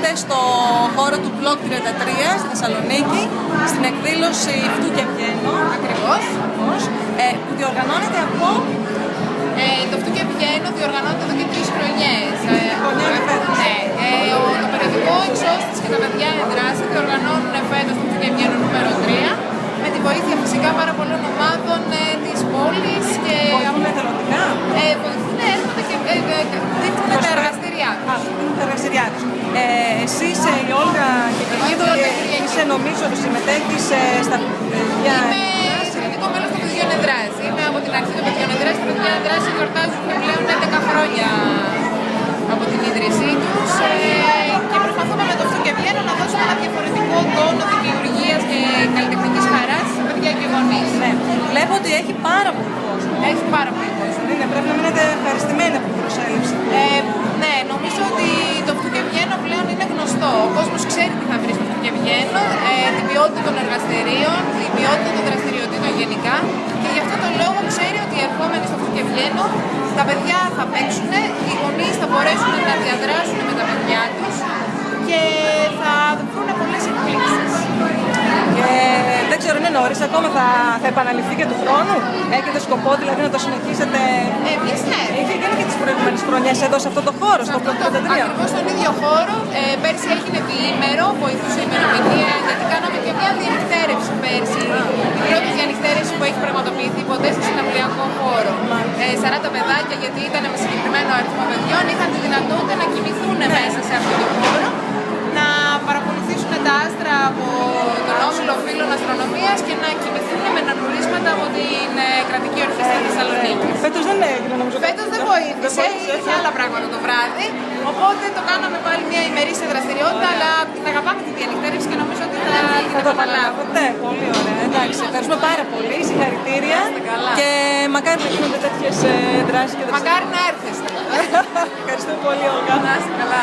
Είμαστε στο χώρο του Block 33 στη Θεσσαλονίκη, στην εκδήλωση Φτού και Βγαίνω, Ακριβώς. που διοργανώνεται από... Το Φτού και Βγαίνω διοργανώνεται εδώ και 3 χρονιές. Το περιοδικό Εξώστης και τα παιδιά Ενδράση διοργανώνουν φέτος το Φτού και Βγαίνω νούμερο 3 με τη βοήθεια φυσικά πάρα πολλών ομάδων της πόλης και... Βοηθούν εθελοντικά. Βοηθούν, έρχονται και δείχνουν τα εργαστήριά τους. Εσείς, η Όλγα Κυριακίδου, νομίζω ότι συμμετέχεις στα παιδιά. Είμαι συγκεκριτικό μέλος των παιδιών Ενδράση. Είμαι από την αρχή των παιδιών Ενδράση. Τα παιδιά Ενδράση γιορτάζουν πλέον 11 χρόνια από την ίδρυσή τους και προσπαθούμε με το Φτού και Βγαίνω να δώσουμε ένα διαφορετικό τόνο δημιουργίας και καλλιτεχνικής χαράς σε παιδιά και γονείς. Ναι. Βλέπω ότι έχει πάρα πολύ κόσμο. Έχει πάρα πολύ κόσμο. Πρέπει να μείνετε ευχαριστημένοι από την προσέλευση. Ναι, νομίζω ότι το Φτού και Βγαίνω πλέον είναι γνωστό. Ο κόσμος ξέρει τι θα βρει στο Φτού και Βγαίνω, την ποιότητα των εργαστηρίων, την ποιότητα των δραστηριοτήτων γενικά. Και γι' αυτόν τον λόγο ξέρει ότι ερχόμενοι στο Φτού και Βγαίνω, τα παιδιά θα παίξουν, οι γονείς θα μπορέσουν να διαδράσουν με τα παιδιά τους και θα βρουν πολλές εκπλήξεις. Και δεν ξέρω, είναι νωρίς, ακόμα θα επαναληφθεί και του χρόνου. Έχετε σκοπό δηλαδή να το συνεχίσετε? Εμείς ναι. Είχε γίνει και τις προηγούμενες χρονιές εδώ σε αυτό το χώρο, στο Block 33. Ακριβώς στον ίδιο χώρο. Πέρσι έγινε διήμερο, βοηθούσε η ημερομηνία, γιατί κάναμε και μια διανυκτέρευση πέρσι. Η πρώτη διανυκτέρευση που έχει πραγματοποιηθεί ποτέ σε συναυλιακό χώρο. 40 παιδάκια, γιατί ήταν με συγκεκριμένο αριθμό παιδιών, είχαν τη δυνατότητα να κοιμηθούν μέσα σε αυτό το χώρο, να παρακολουθήσουν τα άστρα από τον Όμιλο Φίλων Αστρονομίας και να κοιμηθούν με νανουρίσματα από την Κρατική Ορχήστρα Θεσσαλονίκης. Φέτος δεν έγινε νομίζω. Φέτος δεν βοήθησε, είχε άλλα πράγματα το βράδυ, οπότε το κάναμε πάλι μια ημερήσια δραστηριότητα, αλλά την αγαπάμε τη διανυκτέρευση και νομίζω ότι θα το επαναλάβουμε. Πολύ ωραία, εντάξει, ευχαριστούμε πάρα πολύ, συγχαρητήρια και μακάρι να γίνονται τέτοιες δράσεις και δραστηριότητες. Μακάρι να έρθετε. Ευχαριστούμε πολύ, Όλγα. Να είστε καλά.